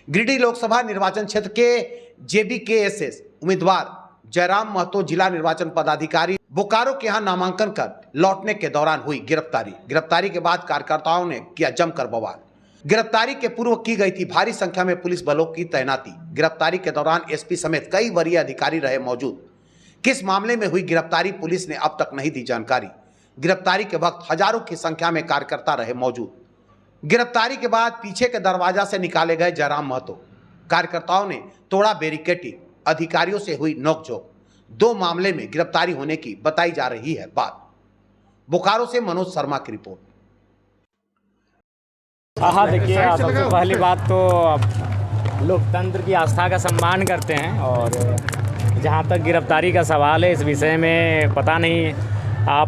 गिरिडीह लोकसभा निर्वाचन क्षेत्र के जेबीकेएसएस उम्मीदवार जयराम महतो जिला निर्वाचन पदाधिकारी बोकारो के यहां नामांकन कर लौटने के दौरान हुई गिरफ्तारी के बाद कार्यकर्ताओं ने किया जमकर बवाल। गिरफ्तारी के पूर्व की गई थी भारी संख्या में पुलिस बलों की तैनाती। गिरफ्तारी के दौरान एसपी समेत कई वरीय अधिकारी रहे मौजूद। किस मामले में हुई गिरफ्तारी पुलिस ने अब तक नहीं दी जानकारी। गिरफ्तारी के वक्त हजारों की संख्या में कार्यकर्ता रहे मौजूद। गिरफ्तारी के बाद पीछे के दरवाजा से निकाले गए जयराम महतो। कार्यकर्ताओं ने तोड़ा बैरिकेडिंग, अधिकारियों से हुई नोकझोंक। 2 मामले में गिरफ्तारी होने की बताई जा रही है बात। बोकारो से मनोज शर्मा की रिपोर्ट। हाँ, देखिए, सबसे पहली बात तो लोकतंत्र की आस्था का सम्मान करते हैं और जहाँ तक गिरफ्तारी का सवाल है, इस विषय में पता नहीं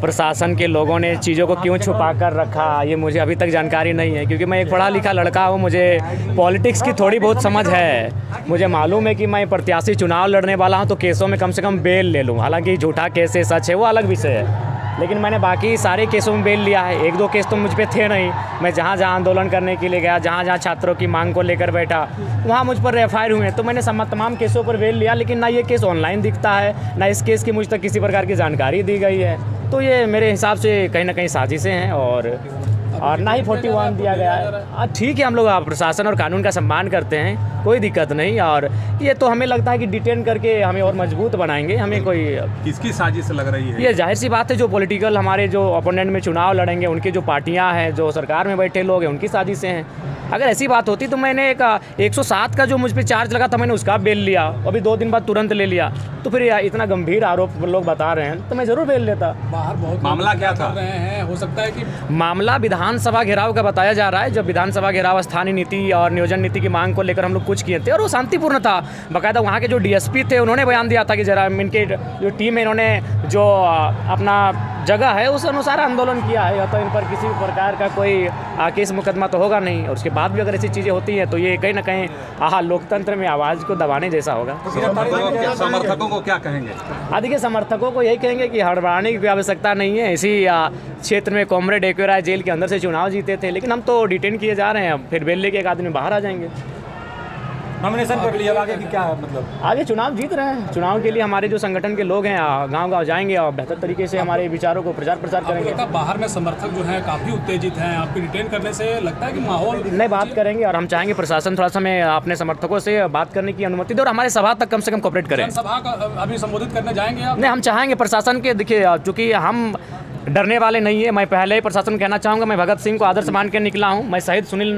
प्रशासन के लोगों ने चीज़ों को क्यों छुपा कर रखा, ये मुझे अभी तक जानकारी नहीं है। क्योंकि मैं एक पढ़ा लिखा लड़का हूँ, मुझे पॉलिटिक्स की थोड़ी बहुत समझ है। मुझे मालूम है कि मैं प्रत्याशी चुनाव लड़ने वाला हूँ तो केसों में कम से कम बेल ले लूँ। हालांकि झूठा केस है, सच है, वो अलग विषय है, लेकिन मैंने बाकी सारे केसों में बेल लिया है। 1-2 केस तो मुझ पे थे नहीं। मैं जहाँ जहाँ आंदोलन करने के लिए गया, जहाँ जहाँ छात्रों की मांग को लेकर बैठा, वहाँ मुझ पर एफआईआर हुए। तो मैंने तमाम केसों पर बेल लिया, लेकिन ना ये केस ऑनलाइन दिखता है, ना इस केस की मुझ तक किसी प्रकार की जानकारी दी गई है। तो ये मेरे हिसाब से कहीं ना कहीं साजिशें हैं और ना ही 41 दिया गया है। ठीक है, हम लोग प्रशासन और कानून का सम्मान करते हैं, कोई दिक्कत नहीं। और ये तो हमें लगता है कि डिटेन करके हमें और मजबूत बनाएंगे। हमें कोई किसकी साजिश लग रही है? ये जाहिर सी बात है, जो पॉलिटिकल हमारे जो अपोनेंट में चुनाव लड़ेंगे, उनकी जो पार्टियां हैं, जो सरकार में बैठे लोग हैं, उनकी साजिशें हैं। अगर ऐसी बात होती तो मैंने एक 107 का जो मुझ पर चार्ज लगा था, मैंने उसका बेल लिया। अभी 2 दिन बाद तुरंत ले लिया। तो फिर इतना गंभीर आरोप लोग बता रहे हैं तो मैं ज़रूर बेल लेता। बाहर बहुत मामला क्या था? रहे हैं, हो सकता है कि मामला विधानसभा घेराव का बताया जा रहा है। जब विधानसभा घेराव स्थानीय नीति और नियोजन नीति की मांग को लेकर हम लोग कुछ किए थे और वो शांतिपूर्ण था। बाकायदा वहाँ के जो डीएसपी थे, उन्होंने बयान दिया था कि जरा इनके जो टीम है, इन्होंने जो अपना जगह है उस अनुसार आंदोलन किया है, या तो इन पर किसी प्रकार का कोई केस मुकदमा तो होगा नहीं। और उसके बाद भी अगर ऐसी चीज़ें होती हैं तो ये कहीं ना कहीं लोकतंत्र में आवाज़ को दबाने जैसा होगा। समर्थकों को क्या कहेंगे? देखिए, समर्थकों को यही कहेंगे कि हड़बड़ाने की आवश्यकता नहीं है। इसी क्षेत्र में कॉमरेड एक्वेराय जेल के अंदर से चुनाव जीते थे, लेकिन हम तो डिटेन किए जा रहे हैं। फिर बेल लेके एक आदमी बाहर आ जाएंगे। नॉमिनेशन कर लिया, आगे की क्या है मतलब? आगे चुनाव जीत रहे हैं। चुनाव के लिए हमारे जो संगठन के लोग हैं गांव-गांव जाएंगे और बेहतर तरीके से हमारे विचारों को प्रचार करेंगे। बाहर में समर्थक जो हैं काफ़ी उत्तेजित हैं, आपको डिटेन करने से लगता है कि माहौल नहीं, बात करेंगे और हम चाहेंगे प्रशासन थोड़ा सा हमें अपने समर्थकों से बात करने की अनुमति दे और हमारे सभा तक कम से कम कोऑपरेट करें। सभा का अभी संबोधित करने जाएंगे आप? नहीं, हम चाहेंगे प्रशासन के, देखिए, चूँकि हम डरने वाले नहीं है। मैं पहले ही प्रशासन कहना चाहूँगा, मैं भगत सिंह को आदर्श मान के निकला हूँ। मैं शहीद सुनील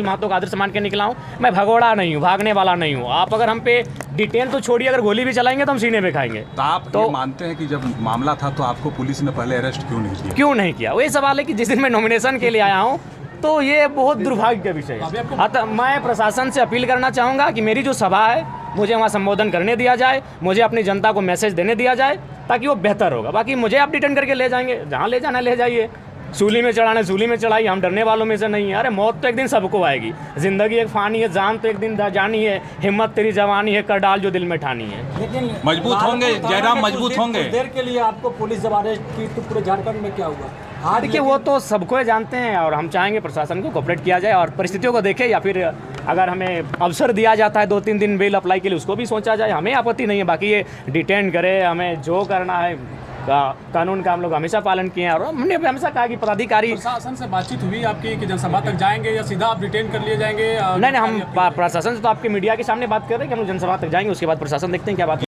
महतो को आदर्श मान के निकला हूँ। मैं भगोड़ा नहीं हूँ, भागने वाला नहीं हूँ। आप अगर हम पे डिटेन तो छोड़िए, अगर गोली भी चलाएंगे तो हम सीने पे खाएंगे। तो आप तो मानते हैं कि जब मामला था तो आपको पुलिस ने पहले अरेस्ट क्यों नहीं किया? वही सवाल है कि जिस दिन मैं नॉमिनेशन के लिए आया हूँ तो ये बहुत दुर्भाग्य का विषय है। अतः मैं प्रशासन से अपील करना चाहूँगा कि मेरी जो सभा है, मुझे वहाँ संबोधन करने दिया जाए, मुझे अपनी जनता को मैसेज देने दिया जाए, ताकि वो बेहतर होगा। बाकी मुझे आप डिटेन करके ले जाएंगे, जहाँ ले जाना ले जाइए। सूली में चढ़ाना सूली में चढ़ाइए, हम डरने वालों में से नहीं है। अरे मौत तो एक दिन सबको आएगी, जिंदगी एक फानी है, जान तो एक दिन जानी है। हिम्मत तेरी जवानी है, कर डाल जो दिल में ठानी है। लेकिन मजबूत होंगे जयराम, मजबूत होंगे। देर के लिए आपको पुलिस जब अरेस्ट की तो पूरे झारखंड में क्या हुआ? देखिए, वो तो सबको जानते हैं और हम चाहेंगे प्रशासन को कोऑपरेट किया जाए और परिस्थितियों को देखे, या फिर अगर हमें अवसर दिया जाता है 2-3 दिन बेल अप्लाई के लिए, उसको भी सोचा जाए। हमें आपत्ति नहीं है। बाकी ये डिटेन करे, हमें जो करना है कानून का हम लोग हमेशा पालन किए हैं और हमने हमेशा कहा कि पदाधिकारी। प्रशासन से बातचीत हुई आपकी कि जनसभा तक जाएंगे या सीधा आप डिटेन कर लिए जाएंगे? नहीं, हम प्रशासन से तो आपके मीडिया के सामने बात कर रहे हैं कि हम लोग जनसभा तक जाएंगे, उसके बाद प्रशासन देखते हैं क्या बात।